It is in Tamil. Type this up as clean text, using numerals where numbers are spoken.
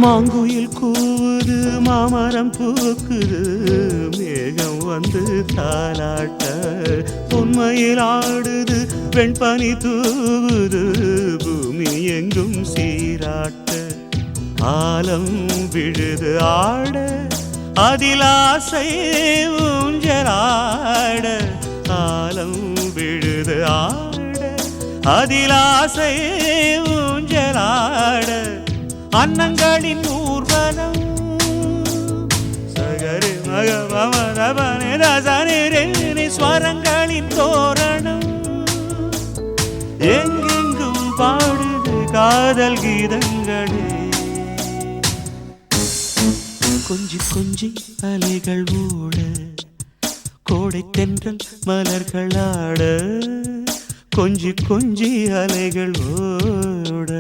மாங்குயில் கூவுது மாமரம் பூக்குது மேகம் வந்து தாலாட்ட உண்மையில் ஆடுது வெண்பனி தூவுது பூமி எங்கும் சீராட்ட ஆலம் விழுது ஆட அதில் ஆசை ஊஞ்சலாட ஆலம் விழுது ஆட அதில் ஆசை ஊஞ்சலாட அன்னங்களின் ஊர்வலம் சகரி மகமனே ஸ்வரங்களின் தோரணம் எங்கெங்கும் பாடுது காதல் கீதங்களே கொஞ்சி கொஞ்சி அலைகள் ஓட கோடை தென்றல் மலர்கள் ஆட கொஞ்சி கொஞ்சி அலைகள் ஓட